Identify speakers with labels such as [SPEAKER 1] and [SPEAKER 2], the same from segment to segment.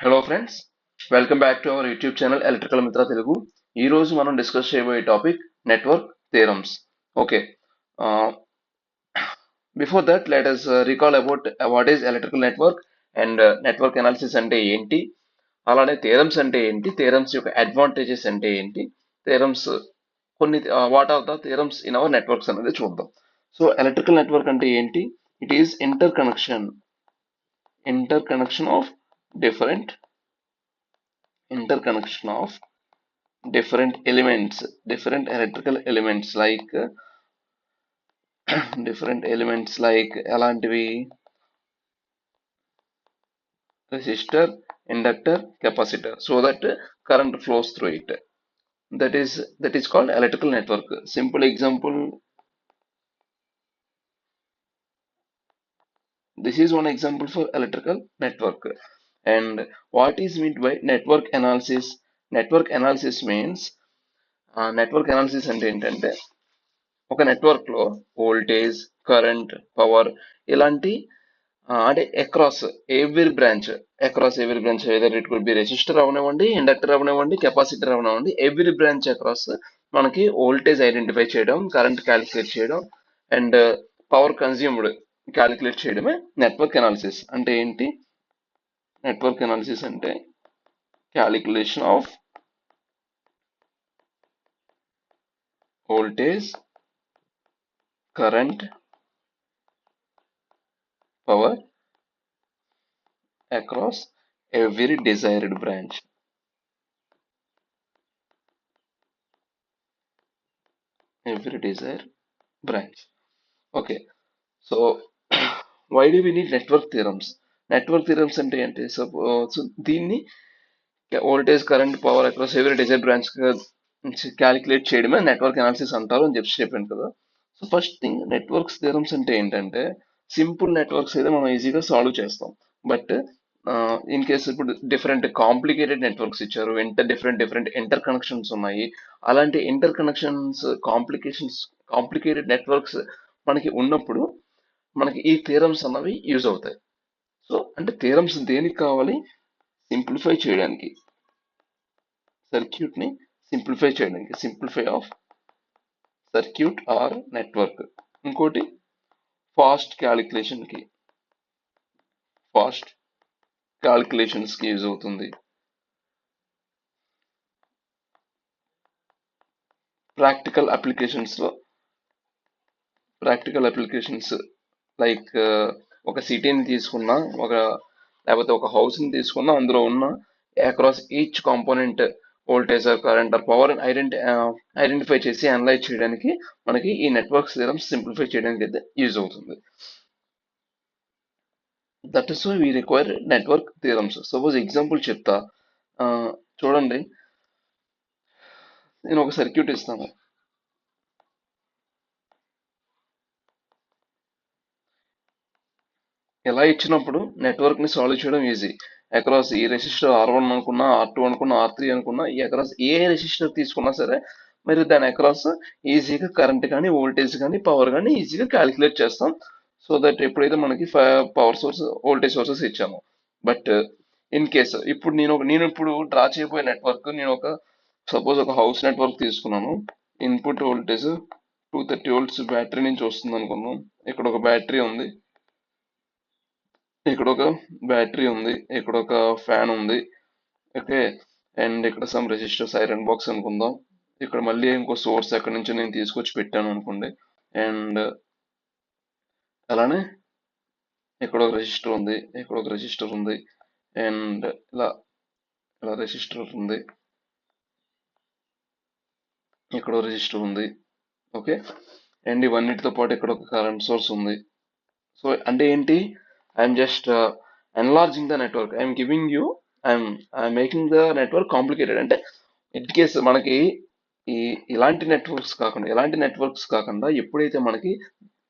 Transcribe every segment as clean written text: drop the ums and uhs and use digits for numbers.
[SPEAKER 1] Hello friends, welcome back to our YouTube channel electrical మిత్ర తెలుగు. ఈ రోజు మనం డిస్కస్ చేయబోయే topic network theorems. Okay, before that let us recall about what is electrical network and network analysis అంటే ఏంటి, అలానే theorems అంటే ఏంటి, థియరమ్స్ యొక్క అడ్వాంటేజెస్ అంటే ఏంటి, థియరమ్స్ కొన్ని what are the theorems in our networks అనేది చూద్దాం. సో ఎలక్ట్రికల్ నెట్వర్క్ అంటే ఏంటి? It is interconnection of different interconnection of different electrical elements like different elements like ఎలాంటివి resistor, inductor, capacitor, so that current flows through it. That is called electrical network. Simple example, this is one example for electrical network. And what is meant by network analysis? Network analysis means network analysis అంటే ఏంటంటే ఒక network లో voltage, current, power ఇలాంటి అంటే across every branch either it could be resistor అవనివ్వండి, inductor అవనివ్వండి, capacitor అవనివ్వండి, every branch across మనకి వోల్టేజ్ ఐడెంటిఫై చేయడం, కరెంట్ క్యాలిక్యులేట్ చేయడం అండ్ పవర్ కన్జ్యూమ్డ్ క్యాలిక్యులేట్ చేయడమే నెట్వర్క్ అనాలిసిస్. అంటే ఏంటి? నెట్వర్క్ అనాలిసిస్ అంటే calculation of voltage, current, power across every desired branch. Okay, so why do we need network theorems? Network theorems అంటే ఏంటి? So దీన్ని voltage, current, power across every desired branch calculate చేయడమే network analysis అంటారు అని చెప్పాను కదా. So first thing, networks theorems అంటే ఏంటంటే సింపుల్ నెట్వర్క్స్ అయితే మనం ఈజీగా సాల్వ్ చేస్తాం. బట్ ఇన్ కేసు ఇప్పుడు డిఫరెంట్ కాంప్లికేటెడ్ నెట్వర్క్స్ ఇచ్చారు, డిఫరెంట్ ఇంటర్ కనెక్షన్స్ ఉన్నాయి. అలాంటి ఇంటర్ కనెక్షన్స్, కాంప్లికేటెడ్ నెట్వర్క్స్ మనకి ఉన్నప్పుడు మనకి ఈ థియరమ్స్ అన్నవి యూజ్ అవుతాయి. సో అంటే థియరమ్స్ దేనికి కావాలి? సింప్లిఫై చేయడానికి, సర్క్యూట్ ని సింప్లిఫై చేయడానికి, simplify of circuit or network. ఇంకోటి ఫాస్ట్ క్యాలిక్యులేషన్స్ కి యూజ్ అవుతుంది. ప్రాక్టికల్ అప్లికేషన్స్ లైక్ ఒక సిటీని తీసుకున్నా, లేకపోతే ఒక హౌస్ ని తీసుకున్నా, అందులో ఉన్న across each component voltage or current or power identify చేసి అనలైజ్ చేయడానికి మనకి ఈ నెట్వర్క్స్ థియరమ్స్ సింప్లిఫై చేయడానికి అయితే యూజ్ అవుతుంది. That is why we require network theorems. Suppose example చెప్తా, చూడండి, నేను ఒక సర్క్యూట్ ఇస్తాను. ఎలా ఇచ్చినప్పుడు నెట్వర్క్ ని సాల్వ్ చేయడం ఈజీ. అక్రాస్ ఈ రెసిస్టర్ R1 అనుకున్నా, R2 అనుకున్నా, R3 అనుకున్నా, ఈ అక్రాస్ ఏ రెసిస్టర్ తీసుకున్నా సరే మరి దాని అక్రాస్ ఈజీగా కరెంట్ కానీ, వోల్టేజ్ కానీ, పవర్ కానీ ఈజీగా క్యాలిక్యులేట్ చేస్తాం. సో దట్ ఎప్పుడైతే మనకి పవర్ సోర్స్, వోల్టేజ్ సోర్సెస్ ఇచ్చాము. బట్ ఇన్ కేస్ ఇప్పుడు నేను ఇప్పుడు డ్రా చేయబోయే నెట్వర్క్, నేను సపోజ్ ఒక హౌస్ నెట్వర్క్ తీసుకున్నాను. ఇన్పుట్ వోల్టేజ్ 230 volts బ్యాటరీ నుంచి వస్తుంది అనుకుందాం. ఇక్కడ ఒక బ్యాటరీ ఉంది, ఇక్కడ ఒక బ్యాటరీ ఉంది, ఇక్కడ ఒక ఫ్యాన్ ఉంది. ఓకే, అండ్ ఇక్కడ సమ్ రెసిస్టర్స్, ఐరన్ బాక్స్ అనుకుందాం. ఇక్కడ మళ్ళీ ఇంకో సోర్స్ ఎక్కడి నుంచి నేను తీసుకొచ్చి పెట్టాను అనుకోండి. అండ్ అలానే ఇక్కడ ఒక రెసిస్టర్ ఉంది, ఇక్కడ ఒక రెసిస్టర్ ఉంది, అండ్ ఇలా రెసిస్టర్ ఉంది, ఇక్కడ రెసిస్టర్ ఉంది. ఓకే, అండ్ ఇవన్నిటితో పాటు ఇక్కడ ఒక కరెంట్ సోర్స్ ఉంది. సో అంటే ఏంటి? I'm just enlarging the network. I'm making the network complicated. అంటే ఇన్ కేస్ మనకి ఎలాంటి నెట్వర్క్స్ కాకుండా ఎప్పుడైతే మనకి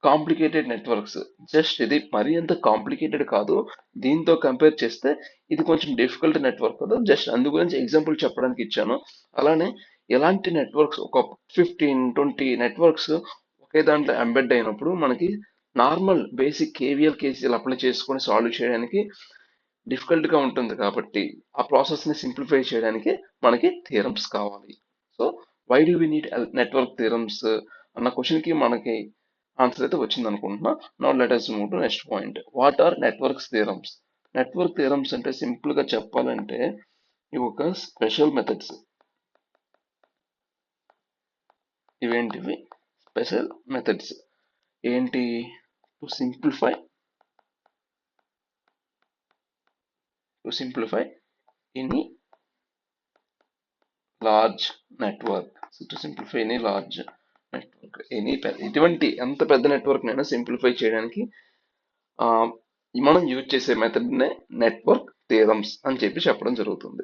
[SPEAKER 1] కాంప్లికేటెడ్ నెట్వర్క్స్, జస్ట్ ఇది మరీ అంత కాంప్లికేటెడ్ కాదు, దీంతో కంపేర్ చేస్తే ఇది కొంచెం డిఫికల్ట్ నెట్వర్క్ కదా, జస్ట్ అందు గురించి ఎగ్జాంపుల్ చెప్పడానికి ఇచ్చాను. అలానే ఎలాంటి నెట్వర్క్స్ ఒక 15-20 నెట్వర్క్స్ ఒకే దాంట్లో ఎంబెడ్ అయినప్పుడు మనకి normal basic KVL KCL apply చేసుకొని సాల్వ్ చేయడానికి డిఫికల్ట్గా ఉంటుంది కాబట్టి ఆ ప్రాసెస్ని సింప్లిఫై చేయడానికి మనకి థియరమ్స్ కావాలి. So why do we need network theorems అన్న క్వశ్చన్కి మనకి ఆన్సర్ అయితే వచ్చింది అనుకుంటున్నా. Now let us move to next point. What are networks theorems? Network theorems అంటే సింపుల్గా చెప్పాలంటే ఇవి ఒక స్పెషల్ మెథడ్స్. ఇవేంటివి? Special methods. ఏంటి? To simplify any large network. To simplify any large network, ఇటువంటి ఎంత పెద్ద నెట్వర్క్ నైనా సింప్లిఫై చేయడానికి మనం యూజ్ చేసే మెథడ్ నే నెట్వర్క్ థియరమ్స్ అని చెప్పి చెప్పడం జరుగుతుంది.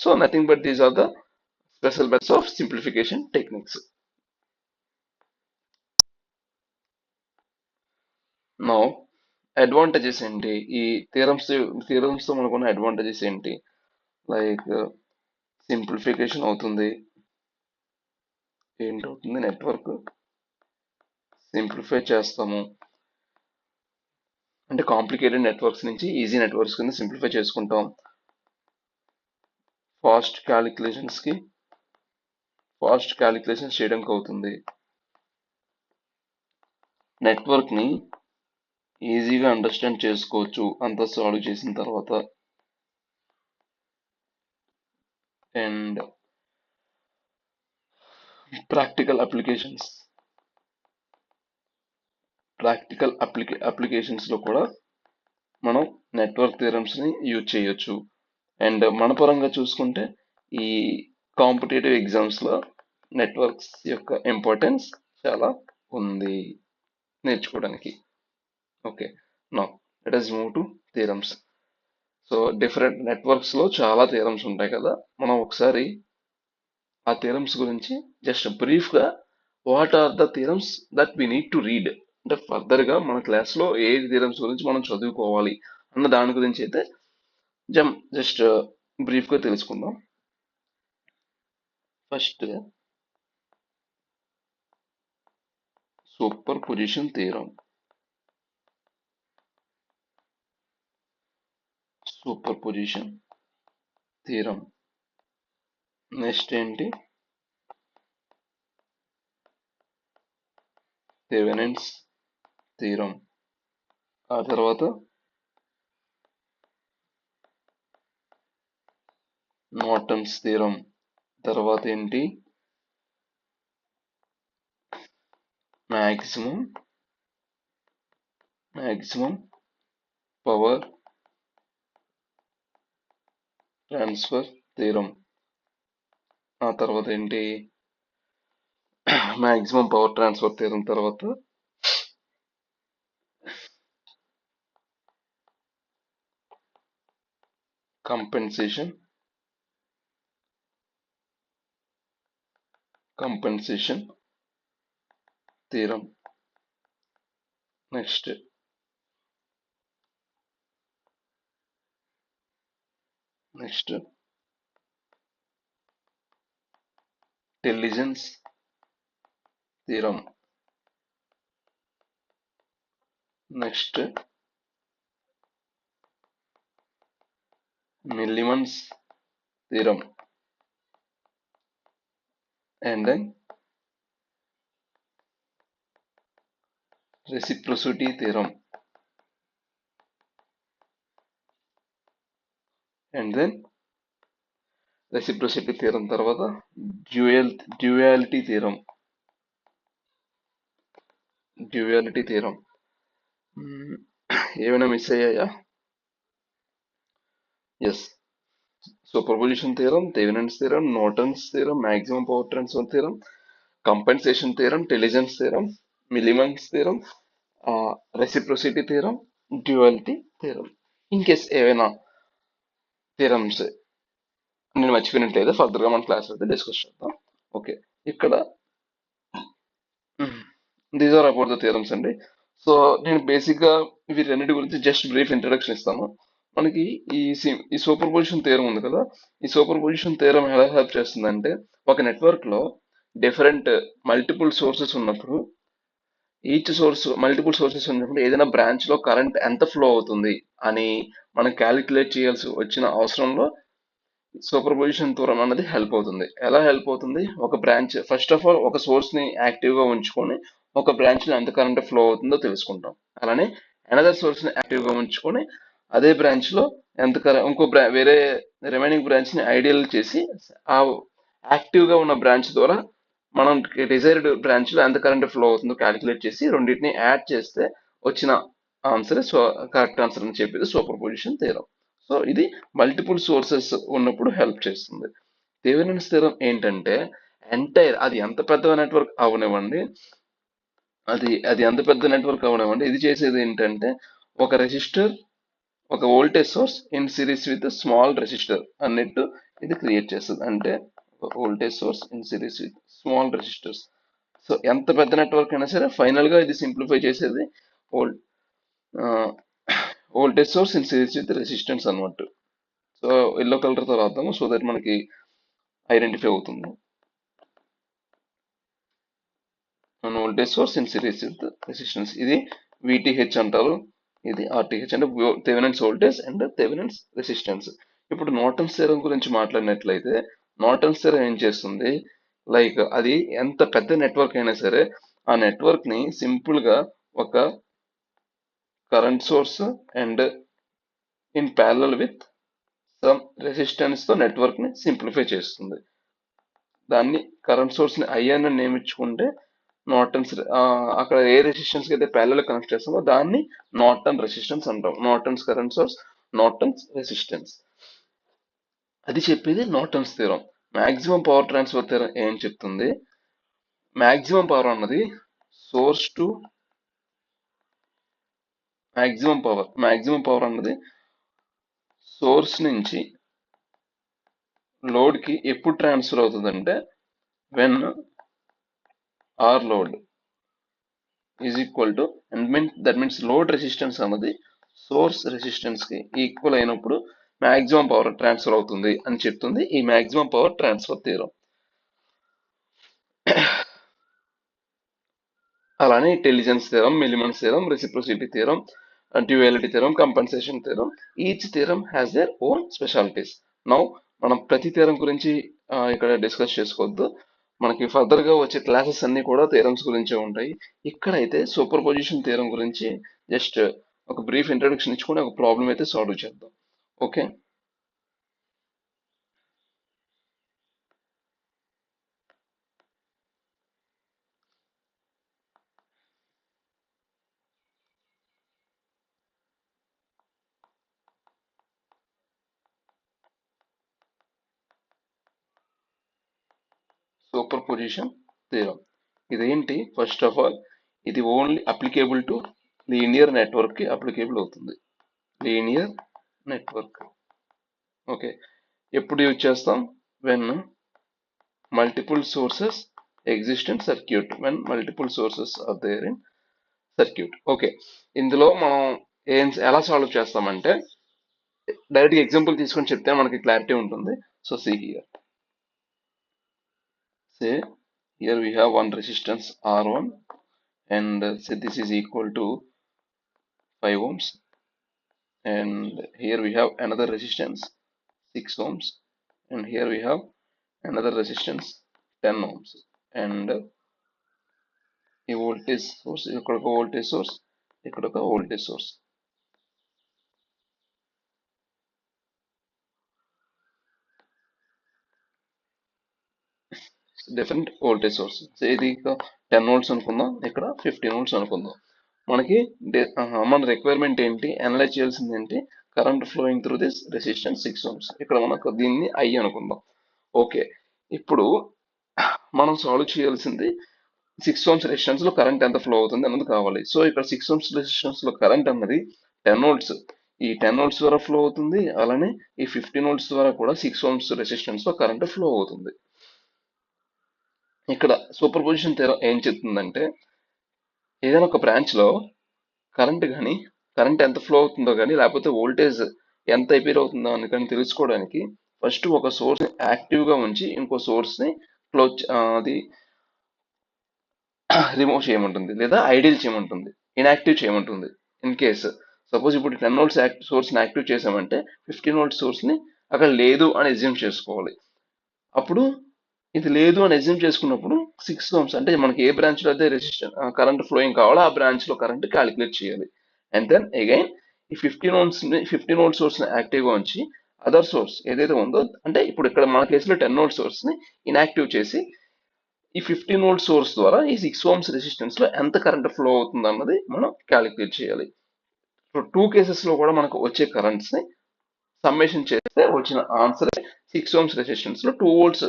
[SPEAKER 1] So nothing but these are the special methods of simplification techniques. Now advantages ఏంటి? ఈ థియరమ్స్ తో మనకున్న అడ్వాంటేజెస్ ఏంటి? లైక్ సింప్లిఫికేషన్ అవుతుంది. ఏంటవుతుంది? నెట్వర్క్ సింప్లిఫై చేస్తాము అంటే కాంప్లికేటెడ్ నెట్వర్క్స్ నుంచి ఈజీ నెట్వర్క్స్ కింద సింప్లిఫై చేసుకుంటాం. ఫాస్ట్ క్యాలిక్యులేషన్స్ చేయడానికి అవుతుంది. నెట్వర్క్ ని ఈజీగా అండర్స్టాండ్ చేసుకోవచ్చు అంత సాల్వ్ చేసిన తర్వాత. అండ్ ప్రాక్టికల్ అప్లికేషన్స్ లో కూడా మనం నెట్వర్క్ థియరమ్స్ ని యూజ్ చేయొచ్చు. అండ్ మన పరంగా చూసుకుంటే ఈ కాంపిటేటివ్ ఎగ్జామ్స్ లో నెట్వర్క్స్ యొక్క ఇంపార్టెన్స్ చాలా ఉంది నేర్చుకోవడానికి. Okay, now let us move to theorems. So different networks లో చాలా థియరమ్స్ ఉంటాయి కదా, మనం ఒకసారి ఆ థియరమ్స్ గురించి జస్ట్ బ్రీఫ్ గా what are the theorems that we need to read, అంటే ఫర్దర్ గా మన క్లాస్ లో ఏ థియరమ్స్ గురించి మనం చదువుకోవాలి అన్న దాని గురించి అయితే జస్ట్ బ్రీఫ్ గా తెలుసుకుందాం. First superposition theorem. Next ఏంటి? Thevenin's theorem. ఆ తర్వాత నార్టన్స్ థియరం. తర్వాత ఏంటి? Maximum power transfer theorem. ఆ తర్వాత ఏంటి? మ్యాక్సిమం పవర్ ట్రాన్స్ఫర్ థియరం తర్వాత compensation theorem. Next intelligence theorem. Next Millman's theorem. And then reciprocity theorem. And then reciprocity theorem తర్వాత డ్యూయాలిటీ థియరం. ఏమైనా మిస్ అయ్యాయా? Yes, superposition theorem, Thevenin's theorem, Norton's theorem, maximum power transfer theorem, compensation theorem, intelligence theorem, Millman's theorem, రెసిప్రొసిటీ theorem, duality theorem. In case ఏవైనా theorems నేను మర్చిపోయినట్లయితే further గా మన class అయితే discuss చేద్దాం. Okay, ఇక్కడ these are about the theorems అండి. So నేను basic గా ఇవి రెండింటి గురించి జస్ట్ బ్రీఫ్ ఇంట్రడక్షన్ ఇస్తాను. మనకి ఈ సూపర్ పొజిషన్ థియరం ఉంది కదా, ఈ సూపర్ పొజిషన్ థియరం ఎలా హెల్ప్ చేస్తుందంటే ఒక నెట్వర్క్ లో డిఫరెంట్ మల్టిపుల్ సోర్సెస్ ఉన్నప్పుడు ఈచ్ సోర్స్ మల్టిపుల్ సోర్సెస్ ఉన్నప్పుడు ఏదైనా బ్రాంచ్ లో కరెంట్ ఎంత ఫ్లో అవుతుంది అని మనం క్యాలిక్యులేట్ చేయాల్సి వచ్చిన అవసరంలో సూపర్ పొజిషన్ థియరం అన్నది హెల్ప్ అవుతుంది. ఎలా హెల్ప్ అవుతుంది? ఒక బ్రాంచ్ ఫస్ట్ ఆఫ్ ఆల్ ఒక సోర్స్ ని యాక్టివ్ గా ఉంచుకొని ఒక బ్రాంచ్ లో ఎంత కరెంట్ ఫ్లో అవుతుందో తెలుసుకుంటాం. అలానే అనదర్ సోర్స్ ని యాక్టివ్ గా ఉంచుకొని అదే బ్రాంచ్ లో ఎంత వేరే రిమైనింగ్ బ్రాంచ్ ని ఐడియల్ చేసి ఆ యాక్టివ్ గా ఉన్న బ్రాంచ్ ద్వారా మనం డిజైర్డ్ బ్రాంచ్ లో ఎంత కరెంట్ ఫ్లో అవుతుందో క్యాలిక్యులేట్ చేసి రెండింటిని యాడ్ చేస్తే వచ్చిన ఆన్సర్ కరెక్ట్ ఆన్సర్ అని చెప్పేది సూపర్ పొజిషన్ థియరం. సో ఇది మల్టిపుల్ సోర్సెస్ ఉన్నప్పుడు హెల్ప్ చేస్తుంది. థెవెనిన్స్ థియరం ఏంటంటే ఎంటైర్ అది ఎంత పెద్ద నెట్వర్క్ అవనివ్వండి, అది ఎంత పెద్ద నెట్వర్క్ అవనివ్వండి, ఇది చేసేది ఏంటంటే ఒక రెసిస్టర్ ఒక voltage source in series with small resistor అన్నట్టు ఇది క్రియేట్ చేస్తుంది. అంటే voltage source in series with small resistors. So ఎంత పెద్ద నెట్వర్క్ అయినా సరే ఫైనల్ గా ఇది సింప్లిఫై చేసేది voltage source in series with resistance అన్నమాట. సో ఎల్లో కలర్ తో రాద్దాము సో దట్ మనకి ఐడెంటిఫై అవుతుంది. Voltage source in series with resistance ఇది విటిహెచ్ అంటారు, ఇది ఆర్టీహెచ్ అంటే Thevenin's voltage and Thevenin's resistance. ఇప్పుడు నార్టన్స్ థియరం గురించి మాట్లాడినట్లయితే నార్టన్స్ థియరం ఏం చేస్తుంది, లైక్ అది ఎంత పెద్ద నెట్వర్క్ అయినా సరే ఆ నెట్వర్క్ ని సింపుల్ గా ఒక current source and in parallel with some resistance తో నెట్వర్క్ ని సింప్లిఫై చేస్తుంది. దాన్ని కరెంట్ సోర్స్ ని ఐ అని నియమించుకుంటే నార్టన్స్ అక్కడ ఏ రెసిస్టెన్స్ కి అయితే ప్యారలల్ కనెక్ట్ చేస్తామో దాన్ని నార్టన్ రెసిస్టెన్స్ అంటాం. Norton's current source, Norton's resistance. అది చెప్పేది Norton's theorem. Maximum power transfer theorem ఏం చెప్తుంది, మాక్సిమం పవర్ అన్నది సోర్స్ టు మాక్సిమం పవర్ అన్నది సోర్స్ నుంచి లోడ్ కి ఎప్పుడు ట్రాన్స్ఫర్ అవుతుందంటే when R load is equal to that means load resistance అన్నది సోర్స్ రెసిస్టెన్స్ కి ఈక్వల్ అయినప్పుడు మాక్సిమం పవర్ ట్రాన్స్ఫర్ అవుతుంది అని చెప్తుంది ఈ మాక్సిమం పవర్ ట్రాన్స్ఫర్ థియరం. అలానే Tellegen's theorem, Millman's theorem, రెసిప్రొసిటీ theorem, duality theorem, compensation theorem, each theorem has their own specialities. Now మనం ప్రతి థియరం గురించి ఇక్కడ డిస్కస్ చేసుకోవద్దు, మనకి ఫర్దర్ గా వచ్చే క్లాసెస్ అన్ని కూడా థియరమ్స్ గురించే ఉంటాయి. ఇక్కడైతే సూపర్ పొజిషన్ థియరం గురించి జస్ట్ ఒక బ్రీఫ్ ఇంట్రొడక్షన్ ఇచ్చుకొని ఒక ప్రాబ్లం అయితే సాల్వ్ చేద్దాం. ఓకే, సూపర్ పొజిషన్ థియరం ఇదేంటి? ఫస్ట్ ఆఫ్ ఆల్ ఇది only applicable to linear network కి అప్లికేబుల్ అవుతుంది. Linear network. ఓకే, ఎప్పుడు యూజ్ చేస్తాం? When multiple sources exist in circuit. When multiple sources are there in circuit. Okay, ఇందులో మనం ఎలా solve చేస్తామంటే డైరెక్ట్ ఎగ్జాంపుల్ తీసుకొని చెప్తే మనకి క్లారిటీ ఉంటుంది. So see here, say here we have one resistance R1 and say this is equal to 5 ohms, and here we have another resistance 6 ohms, and here we have another resistance 10 ohms, and ఈ voltage source, ఇక్కడ ఒక voltage source, ఇక్కడ ఒక voltage source. Different voltage source. ఇది 10 volts అనుకుందాం, ఇక్కడ 15 volts అనుకుందాం. మనకి మన రిక్వైర్మెంట్ ఏంటి, అనలైజ్ చేయాల్సింది ఏంటి, current flowing through this resistance 6 ohms. ఇక్కడ మనకు దీన్ని ఐ అనుకుందాం. ఓకే, ఇప్పుడు మనం సాల్వ్ చేయాల్సింది 6 ohms రెసిస్టెన్స్ లో కరెంట్ ఎంత ఫ్లో అవుతుంది అన్నది కావాలి. సో ఇక్కడ 6 ohms రెసిస్టెన్స్ లో కరెంట్ అన్నది 10 వోల్ట్స్, ఈ 10 వోల్ట్స్ ద్వారా ఫ్లో అవుతుంది. అలానే ఈ 15 వోల్ట్స్ ద్వారా కూడా 6 ohms రెసిస్టెన్స్ లో కరెంట్ ఫ్లో అవుతుంది. ఇక్కడ సూపర్ పొజిషన్ థియరం ఏం చెప్తుందంటే ఏదైనా ఒక బ్రాంచ్ లో కరెంట్ ఎంత ఫ్లో అవుతుందో కానీ లేకపోతే వోల్టేజ్ ఎంత అయిపోయి అవుతుందో అని కానీ తెలుసుకోవడానికి ఫస్ట్ ఒక సోర్స్ ని యాక్టివ్ గా ఉంచి ఇంకో సోర్స్ ని క్లోజ్ అది రిమూవ్ చేయమంటుంది లేదా ఐడిల్ చేయమంటుంది, ఇన్యాక్టివ్ చేయమంటుంది. ఇన్ కేస్ సపోజ్ ఇప్పుడు 10 వోల్ట్స్ సోర్స్ని యాక్టివ్ చేసామంటే 15 వోల్ట్ సోర్స్ని అక్కడ లేదు అని ఎజ్యూమ్ చేసుకోవాలి. అప్పుడు ఇది లేదు అని ఎజ్యూమ్ చేసుకున్నప్పుడు 6 ఓమ్స్ అంటే మనకి ఏ బ్రాంచ్ లో అయితే రెసిస్టెన్స్ కరెంట్ ఫ్లోయింగ్ కావాలో ఆ బ్రాంచ్ లో కరెంట్ క్యాలిక్యులేట్ చేయాలి. అండ్ దెన్ అగైన్ ఈ 15 వోల్ట్ సోర్స్ ని యాక్టివ్ గా ఉంచి అదర్ సోర్స్ ఏదైతే ఉందో, అంటే ఇప్పుడు ఇక్కడ మన కేసులో 10 వోల్ట్ సోర్స్ ని ఇన్యాక్టివ్ చేసి ఈ 15 వోల్ట్ సోర్స్ ద్వారా ఈ 6 ఓమ్స్ రెసిస్టెన్స్ లో ఎంత కరెంట్ ఫ్లో అవుతుంది అన్నది మనం క్యాలిక్యులేట్ చేయాలి. సో 2 కేసెస్ లో కూడా మనకు వచ్చే కరెంట్స్ ని సమ్మేషన్ చేస్తే వచ్చిన ఆన్సర్ 6 ఓమ్స్ రెసిస్టెన్స్ లో 2 వోల్ట్స్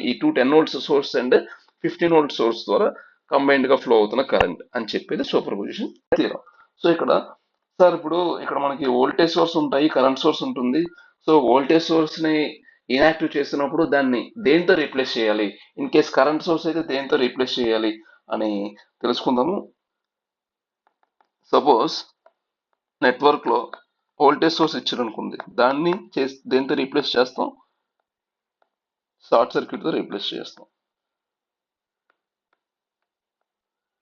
[SPEAKER 1] ఈ 10 volts source and 15 volt source ద్వారా కంబైన్డ్ గా ఫ్లో అవుతున్న కరెంట్ అని చెప్పేది సూపర్ పొజిషన్ థియరం. సో ఇక్కడ సార్ ఇప్పుడు ఇక్కడ మనకి వోల్టేజ్ సోర్స్ ఉంటాయి, కరెంట్ సోర్స్ ఉంటుంది. సో వోల్టేజ్ సోర్స్ ని ఇన్యాక్టివ్ చేస్తున్నప్పుడు దాన్ని దేంతో రీప్లేస్ చేయాలి, ఇన్ కేస్ కరెంట్ సోర్స్ అయితే దేంతో రీప్లేస్ చేయాలి అని తెలుసుకుందాము. సపోజ్ నెట్వర్క్ లో వోల్టేజ్ సోర్స్ ఇచ్చారనుకుంది, దాన్ని దేంతో రీప్లేస్ చేస్తాం, షార్ట్ సర్క్యూట్ తో రీప్లేస్ చేస్తాం.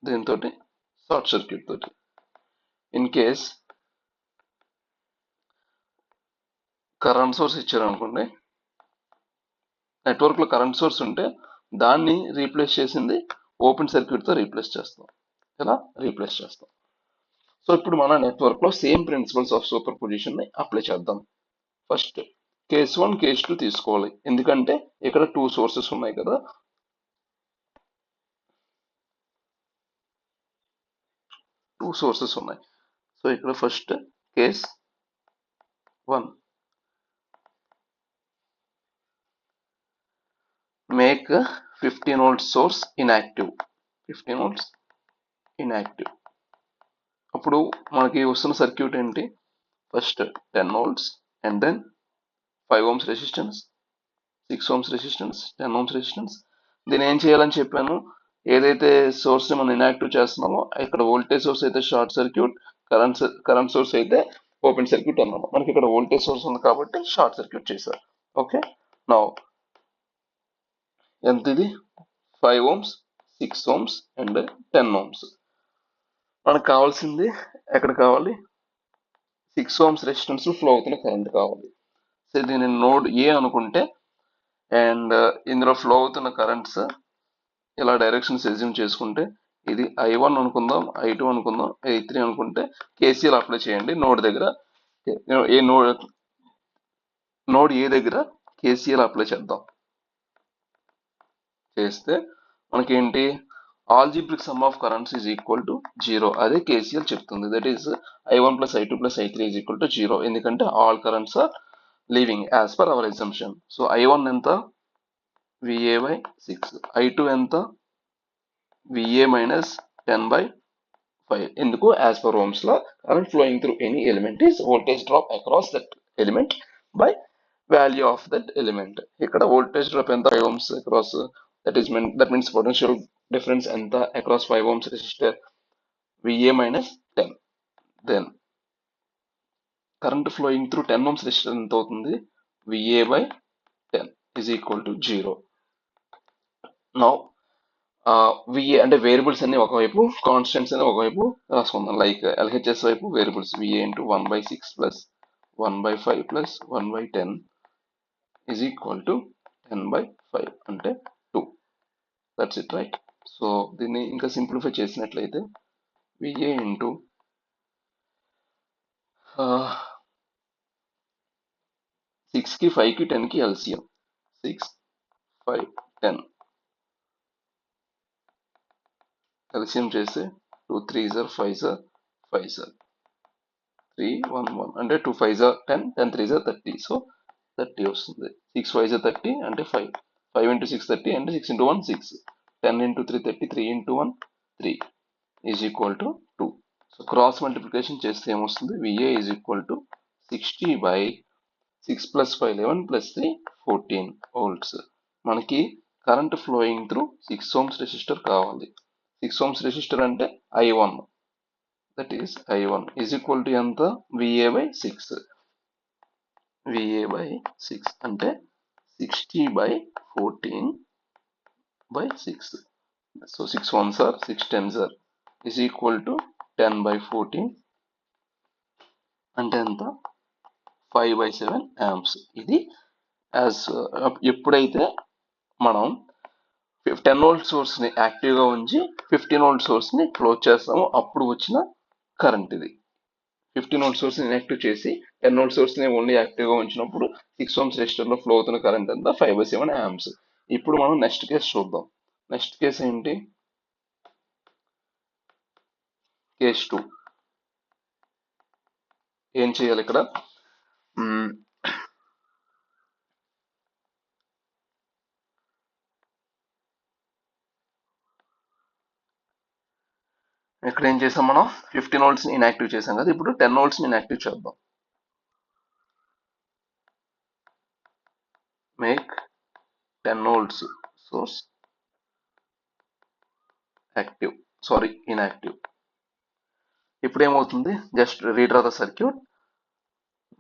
[SPEAKER 1] దీంతో షార్ట్ సర్క్యూట్ తోటి. ఇన్ కేస్ కరెంట్ సోర్స్ ఇచ్చారనుకోండి, నెట్వర్క్ లో కరెంట్ సోర్స్ ఉంటే దాన్ని రీప్లేస్ చేసింది ఓపెన్ సర్క్యూట్ తో రీప్లేస్ చేస్తాం. ఇలా రీప్లేస్ చేస్తాం. సో ఇప్పుడు మన నెట్వర్క్ లో same principles of superposition ని అప్లై చేద్దాం. ఫస్ట్ కేస్ 1 కేస్ 2 తీసుకోవాలి, ఎందుకంటే ఇక్కడ 2 సోర్సెస్ ఉన్నాయి కదా. సో ఇక్కడ first case 1, make 15 volt source inactive. 15 volts inactive. అప్పుడు మనకి వస్తున్న సర్క్యూట్ ఏంటి, first 10 volts and then 5 ohms resistance, 6 ohms resistance, 10 ohms resistance. దీన్ని ఏం చేయాలని చెప్పాను, ఏదైతే సోర్స్ ని మనం ఇన్యాక్టివ్ చేస్తున్నామో ఇక్కడ వోల్టేజ్ సోర్స్ అయితే షార్ట్ సర్క్యూట్, కరెంట్ సోర్స్ అయితే ఓపెన్ సర్క్యూట్ అన్నాము. మనకి ఇక్కడ వోల్టేజ్ సోర్స్ ఉంది కాబట్టి షార్ట్ సర్క్యూట్ చేశారు. ఓకే, నౌ ఎంత ఇది 5 ఓమ్స్, 6 ఓమ్స్ అండ్ 10 ఓమ్స్. మనకు కావాల్సింది ఎక్కడ కావాలి, 6 ఓమ్స్ రెసిస్టెన్స్ ఫ్లో అవుతున్న కరెంట్ కావాలి. సో దీన్ని నోడ్ ఏ అనుకుంటే అండ్ ఇందులో ఫ్లో అవుతున్న కరెంట్స్ ఇలా డైరెక్షన్స్ ఎజ్యూమ్ చేసుకుంటే ఇది I1 అనుకుందాం, I2 అనుకుందాం, I3 అనుకుంటే కేసీఎల్ అప్లై చేయండి నోడ్ దగ్గర. ఏ నోడ్ ఏ దగ్గర కేసీఎల్ అప్లై చేద్దాం. చేస్తే మనకేంటి, algebraic sum of currents is equal to 0. అదే కేసీఎల్ చెప్తుంది. That is I1 plus I2 plus I3 is equal to 0, ఎందుకంటే all currents are leaving as per our assumption. సో I1 ఎంత, VA/6, I2 ఎంత, VA minus 10/5. ఎందుకు, as per ohms law current flowing through any element is voltage drop across that element by value of that element. ఇక్కడ voltage drop ఎంత, 5 Ohm's across, that means potential difference ఎంత across 5 ohms resistor, VA minus 10. Then current flowing through 10 ohms resistor ఎంత అవుతుంది, VA/10 is equal to 0. Now VA అంటే variables అన్ని ఒకవైపు, constants అన్ని ఒకవైపు రాసుకుందాం. లైక్ LHS వైపు variables VA into 1/6 plus 1/5 plus 1/10 is equal to 10/5 అంటే 2. That's it, right. సో దీన్ని ఇంకా సింప్లిఫై చేసినట్లయితే VA ఇంటూ 6కి 5కి 10కి LCM 6 5 10 LCM చేస్తే 2 3s are 5s are 5s are 3 1 1 అంటే 2 5s are 10 10 3s are 30. So 30 వస్తుంది. 6 5s are 30 అంటే 5 5 into 6 30 అంటే 6 into 1 6 10 into 3 30 3 into 1 3 is equal to 2. So cross multiplication చేస్తే ఏమొస్తుంది, VA is equal to 60/6 plus 5 11 plus 3 14 volts. మనకి current flowing through 6 ohms resistor కావాలి. 6 ohms resistor అంటే I1, that is I1 is equal to ఎంత, VA/6. VA/6 అంటే 60/14/6. So 6 1s are 6 10s are is equal to 10/14 అంటే ఎంత 5/7 amps. ఇది as ఎప్పుడైతే మనం 10 వోల్ట్ సోర్స్ ని యాక్టివ్ గా ఉంచి 15 వోల్ట్ సోర్స్ ని క్లోజ్ చేస్తామో అప్పుడు వచ్చిన కరెంట్ ఇది. 15 వోల్ట్ సోర్స్ ని ఇన్యాక్టివ్ చేసి 10 వోల్ట్ సోర్స్ ని ఓన్లీ యాక్టివ్ గా ఉంచినప్పుడు 6 ohms రెసిస్టర్ లో ఫ్లో అవుతున్న కరెంట్ అంతా 5/7 amps. ఇప్పుడు మనం నెక్స్ట్ కేసు చూద్దాం. నెక్స్ట్ కేసు ఏంటి? కేస్ 2. ఏం చేయాలి ఇక్కడ? ఇక్కడ ఏం చేసాం మనం 15 వోల్ట్స్ ని ఇన్యాక్టివ్ చేసాం కదా, ఇప్పుడు 10 వోల్ట్స్ ని ఇన్యాక్టివ్ చేద్దాం. Make 10 volts source active, sorry inactive. ఇప్పుడు ఏమవుతుంది? Just redraw the circuit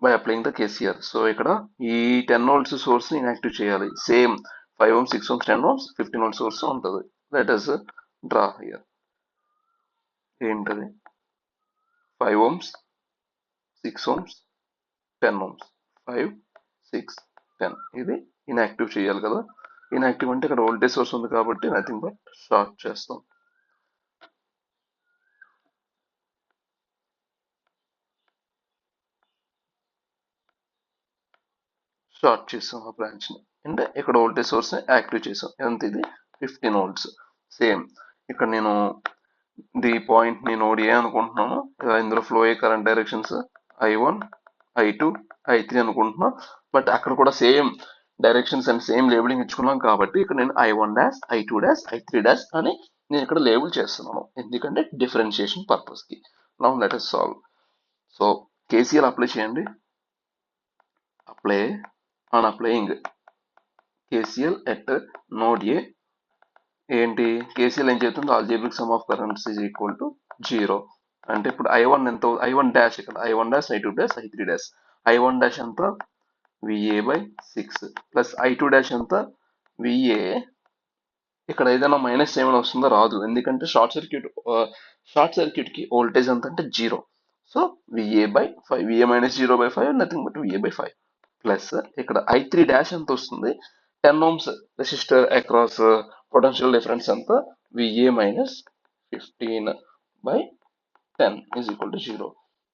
[SPEAKER 1] by applying the KCR. So ఇక్కడ ఈ 10 volts సోర్స్ ని ఇన్యాక్టివ్ చేయాలి. Same 5 ohms 6 ohms 10 ohms 15 volts source ఉంటుంది. Let us draw here. ఏంటది? 5 ohms 6 ohms 10 ohms 5 6 10. ఇది inactive చేయాలి కదా. ఇన్యాక్టివ్ అంటే ఇక్కడ వోల్టేజ్ సోర్స్ ఉంది కాబట్టి నథింగ్ బట్ షార్ట్ చేస్తాం. షార్ట్ చేసాం ఆ బ్రాంచ్ ని, అంటే ఇక్కడ వోల్టేజ్ సోర్స్ ని యాక్టివ్ చేసాం. ఎంత ఇది? 15 volts. సేమ్ ఇక్కడ నేను ది పాయింట్ ని నోడ్ ఏ అనుకుంటున్నాను. ఇందులో ఫ్లో అయ్యే current directions I1 I2 I3 అనుకుంటున్నా. బట్ అక్కడ కూడా same directions and same labelling ఇచ్చుకున్నాం కాబట్టి ఇక్కడ నేను I1 dash I2 dash I3 dash అని నేను ఇక్కడ లేబుల్ చేస్తున్నాను, ఎందుకంటే డిఫరెన్షియేషన్ పర్పస్ కి. Now let us solve. So KCL apply చేయండి. Apply on applying KCL at node A. ఏంటి కేసీఎల్ ఏం చెప్తుంది? Algebraic sum of currents is equal to 0. అంటే ఇప్పుడు I1 ఎంత? I1 డాష్ ఇక్కడ I1 dash I2 dash I3 dash. I1 dash ఎంత? VA/6 plus I2 dash ఎంత? VA. ఇక్కడ ఏదైనా మైనస్ ఏమైనా వస్తుందో రాదు, ఎందుకంటే షార్ట్ సర్క్యూట్ కి వోల్టేజ్ ఎంత అంటే 0. So VA/5, VA - 0/5 nothing but VA/5 plus ఇక్కడ I3 డాష్ ఎంత వస్తుంది? 10 ohms resistor across potential difference ఎంత? VA - 15/10 is equal to 0.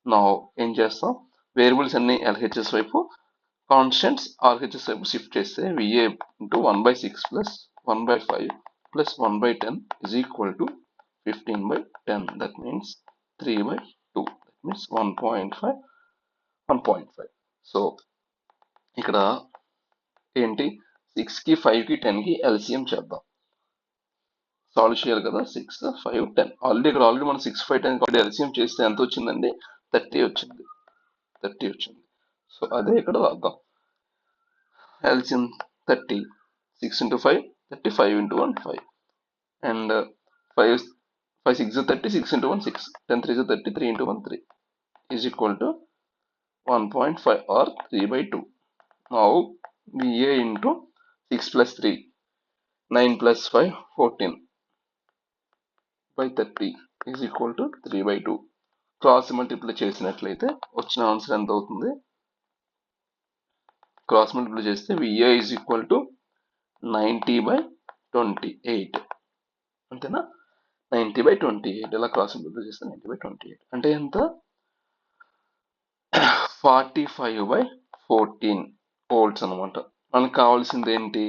[SPEAKER 1] నా ఏం చేస్తాం? వేరియబుల్స్ అన్ని LHS వైపు, కాన్స్టెంట్స్ RHS వైపు షిఫ్ట్ చేస్తే VA into 1/6 plus 1/5 plus 1/10 is equal to 15/10. That means 3/2. That means 1.5 1.5. So ఇక్కడ ఏంటి? 6 కి 5 కి 10 కి LCM చేద్దాం. సాల్వ్ చేయాలి కదా. 6 5 10 ఆల్రెడీ మనం 6 5 10 LCM చేస్తే ఎంత వచ్చిందండి? 30 వచ్చింది. 30 వచ్చింది. సో అదే ఇక్కడ రాద్దాం. LCM 30, 6 into 5 30, 5 into 1 5 and 5 6 is 30, 6 into 1 6, 10 3 is 30, 3 into 1 3 is equal to 1.5 or 3/2. Now VA into 6 plus 3 9 plus 5 14/30 is equal to 3/2. Cross multiply చేసినట్లయితే వచ్చిన ఆన్సర్ ఎంత అవుతుంది? క్రాస్ మల్టిప్లై చేస్తే VA is equal to 90/28. అంతేనా? 90/28. ఇలా క్రాస్ మల్టిప్లై చేస్తే 90/28 అంటే ఎంత? 45/14 volts అనమాట. మనకు కావాల్సింది ఏంటి?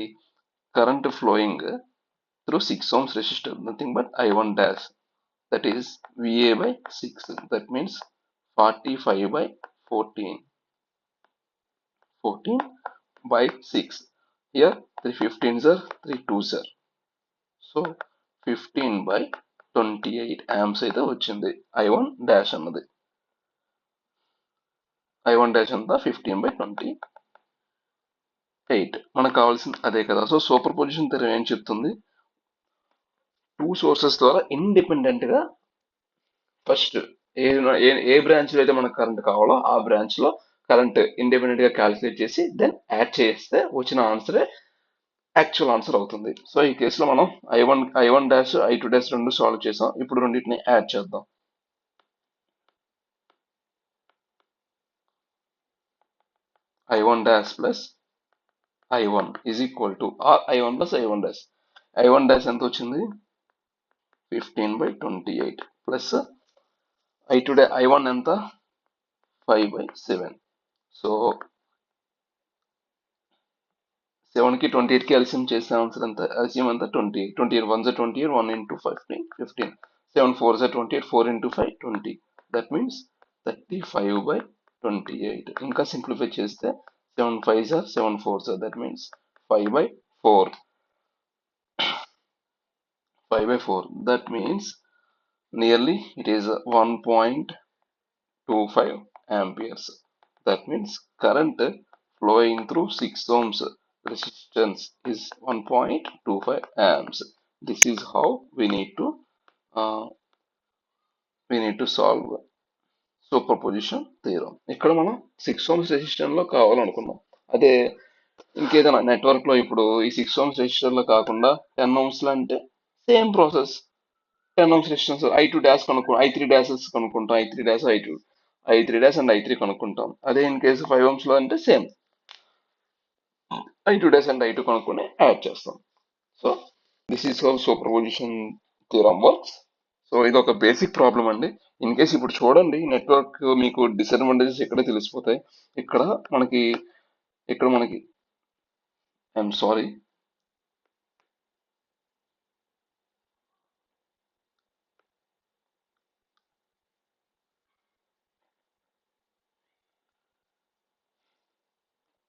[SPEAKER 1] Current flowing through 6 ohms resistor, nothing but I1 dash, that is VA/6. that means 45/14 14/6. here 3 15s are 3 2s are, so 15/28 amps అయితే వచ్చింది I1 డాష్ అన్నది. I1 డాష్ అంతా 15/28. మనకు కావాల్సింది అదే కదా. సో సూపర్ పొజిషన్ థియరం ఏం చెప్తుంది? 2 సోర్సెస్ ద్వారా ఇండిపెండెంట్ గా ఫస్ట్ ఏ బ్రాంచ్ లో అయితే మనకు కరెంట్ కావాలో ఆ బ్రాంచ్ లో కరెంట్ ఇండిపెండెంట్ గా క్యాలిక్యులేట్ చేసి దెన్ యాడ్ చేస్తే వచ్చిన ఆన్సరే యాక్చువల్ ఆన్సర్ అవుతుంది. సో ఈ కేసులో మనం I1 డాష్ I2 డాష్ రెండు సాల్వ్ చేసాం. ఇప్పుడు రెండింటిని యాడ్ చేద్దాం. I1 dash plus I1 is equal to I1 plus I1 dash. I1 dash ఎంత వచ్చింది? 15/28 ప్లస్ I1 ఎంత? 5/7. సో 7కి 28కి ఎల్సిఎం చేస్తే ఆన్సర్ ఎంత? ఎల్సిఎం ఎంత? 20. 28 1 28, 1 into 15 15. 7 4 28, 4 into 5 20. That means 35/28. ఇంకా సింప్లిఫై చేస్తే 7 5 7 4 that means 5/4. 5/4. That means nearly it is 1.25 amperes. That means current flowing through 6 ohms resistance is 1.25 amps. This is how uh, we need to solve superposition theorem. ఇక్కడ మనం 6 ohms resistor లో కావాలనుకున్నాం. అదే ఇంకేదైనా network లో ఇప్పుడు ఈ 6 ohms resistor లో కాకుండా 10 ohms లో అంటే same process. 10 ohms resistance I2 dash I3 dashes కనుక్కుంటాం. I3 dash I2, I3 dash and I3 కనుక్కుంటాం. అదే ఇన్ కేసు 5 ohms లో అంటే same I2 dash and I2 కనుక్కొని యాడ్ చేస్తాం. So this is how superposition theorem works. So ఇది ఒక basic problem అండి. ఇన్ కేసు ఇప్పుడు చూడండి నెట్వర్క్ మీకు డిసడ్వాంటేజెస్ ఇక్కడ తెలిసిపోతాయి. ఇక్కడ మనకి I'm sorry,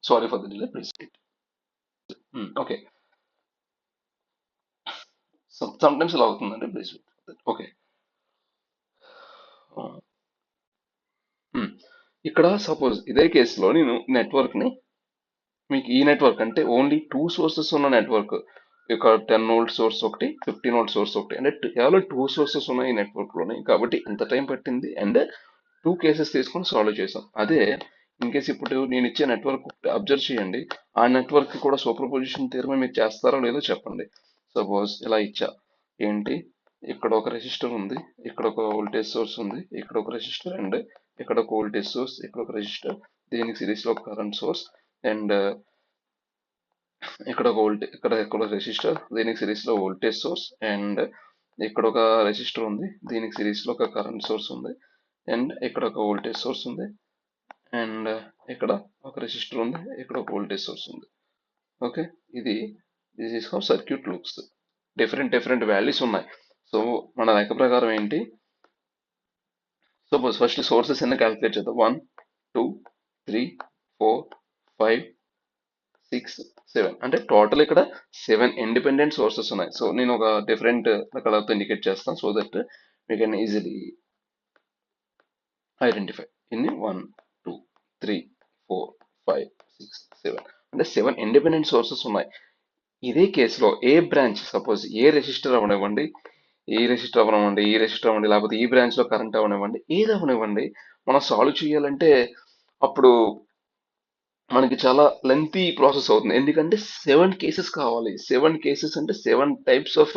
[SPEAKER 1] sorry for the delay, please. Okay, some times ఇలా అవుతుందండి, ప్లీజ్. ఓకే, ఇక్కడ సపోజ్ ఇదే కేసులో నేను నెట్వర్క్ ని మీకు ఈ నెట్వర్క్ అంటే ఓన్లీ 2 సోర్సెస్ ఉన్న నెట్వర్క్, ఇక్కడ 10 వోల్ట్ సోర్స్ ఒకటి, 15 వోల్ట్ సోర్స్ ఒకటి, అంటే కేవలం 2 సోర్సెస్ ఉన్నాయి ఈ నెట్వర్క్ లోనే. కాబట్టి ఎంత టైం పట్టింది అండ్ 2 కేసెస్ తీసుకొని సాల్వ్ చేసాం. అదే ఇన్ కేసు ఇప్పుడు నేను ఇచ్చే నెట్వర్క్ అబ్జర్వ్ చేయండి. ఆ నెట్వర్క్ కూడా సూపర్ పొజిషన్ థియరమ్ మీరు చేస్తారో లేదో చెప్పండి. సపోజ్ ఇలా ఇచ్చా, ఏంటి, ఇక్కడ ఒక రెసిస్టర్ ఉంది, ఇక్కడ ఒక వోల్టేజ్ సోర్స్ ఉంది, ఇక్కడ ఒక రెసిస్టర్ అండ్ ఇక్కడ ఒక వోల్టేజ్ సోర్స్, ఇక్కడ ఒక రెసిస్టర్, దీనికి సిరీస్ లో ఒక కరెంట్ సోర్స్ అండ్ ఇక్కడ ఒక రెసిస్టర్, దీనికి సిరీస్ లో వోల్టేజ్ సోర్స్ అండ్ ఇక్కడ ఒక రెసిస్టర్ ఉంది, దీనికి సిరీస్ లో ఒక కరెంట్ సోర్స్ ఉంది అండ్ ఇక్కడ ఒక వోల్టేజ్ సోర్స్ ఉంది అండ్ ఇక్కడ ఒక రెసిస్టర్ ఉంది, ఇక్కడ ఒక వోల్టేజ్ సోర్స్ ఉంది. Okay, this is how circuit looks. Different values ఉన్నాయి. సో మన లెక్క ప్రకారం ఏంటి, సపోజ్ ఫస్ట్ సోర్సెస్ ఎన్ని క్యాలిక్యులేట్ చేద్దాం. 1 2 3 4 5 6 7, అంటే టోటల్ ఇక్కడ 7 ఇండిపెండెంట్ సోర్సెస్ ఉన్నాయి. సో నేను ఒక డిఫరెంట్ కలర్తో ఇండికేట్ చేస్తాను so that we can easily identify. ఇన్ని 1 2 3 4 5 6 7, అంటే 7 ఇండిపెండెంట్ సోర్సెస్ ఉన్నాయి. ఇదే కేసులో ఏ బ్రాంచ్, సపోజ్ ఏ రెసిస్టర్ అవనివ్వండి, ఈ రెసిస్టర్ అవనివ్వండి, లేకపోతే ఈ బ్రాంచ్ లో కరెంట్ అవనివ్వండి, ఏది అవనివ్వండి, మనం సాల్వ్ చేయాలంటే అప్పుడు మనకి చాలా లెంతీ ప్రాసెస్ అవుతుంది. ఎందుకంటే 7 కేసెస్ కావాలి. 7 కేసెస్ అంటే 7 టైప్స్ ఆఫ్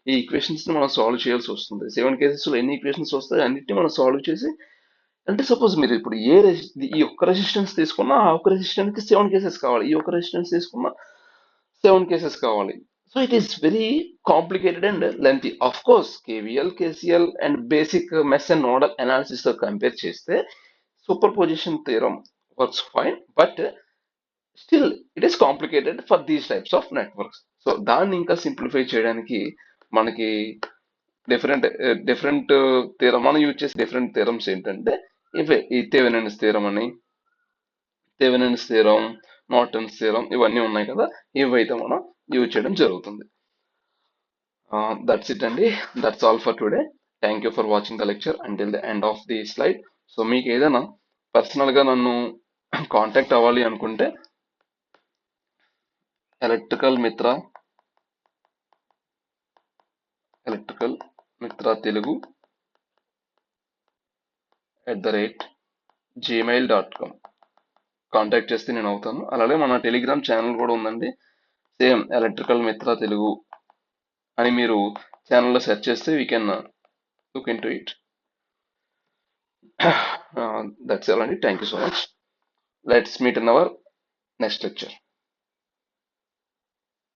[SPEAKER 1] ఈ ఈక్వేషన్స్ ని మనం సాల్వ్ చేయాల్సి వస్తుంది. 7 కేసెస్ లో ఎన్ని ఈక్వేషన్స్ వస్తాయి అన్నిటిని మనం సాల్వ్ చేసి, అంటే సపోజ్ మీరు ఇప్పుడు ఈ ఒక్క రెసిస్టెన్స్ తీసుకున్నా ఆ ఒక్క రెసిస్టెన్స్ కి 7 కేసెస్ కావాలి, ఈ ఒక్క రెసిస్టెన్స్ తీసుకున్నా 7 కేసెస్ కావాలి. So it is very complicated and lengthy. Of course KVL, KCL and basic mesh and nodal analysis తో కంపేర్ చేస్తే super position theorem works fine, but still it is complicated for these types of networks. So దాన్ని ఇంకా simplify చేయడానికి మనకి different theorem మనం use చేసే different theorems ఏంటంటే ఇవే, ఈ థెవెనిన్స్ థియరం అని, థెవెనిన్స్ థియరం, నార్టన్స్ థియరం, ఇవన్నీ ఉన్నాయి కదా, ఇవైతే మనం యూజ్ చేయడం జరుగుతుంది. దట్స్ ఇట్ అండి, that's all for today. Thank you for watching the lecture until the end of the slide. So మీకు ఏదైనా పర్సనల్గా నన్ను కాంటాక్ట్ అవ్వాలి అనుకుంటే ఎలక్ట్రికల్ మిత్ర తెలుగు @gmail.com కాంటాక్ట్ చేస్తే నేను అవుతాను. అలాగే మన టెలిగ్రామ్ ఛానల్ కూడా ఉందండి. సేమ్ ఎలక్ట్రికల్ మిత్ర తెలుగు అని మీరు ఛానల్లో సెర్చ్ చేస్తే we can look in to it. That's all, and thank you so much. Let's meet in our next lecture.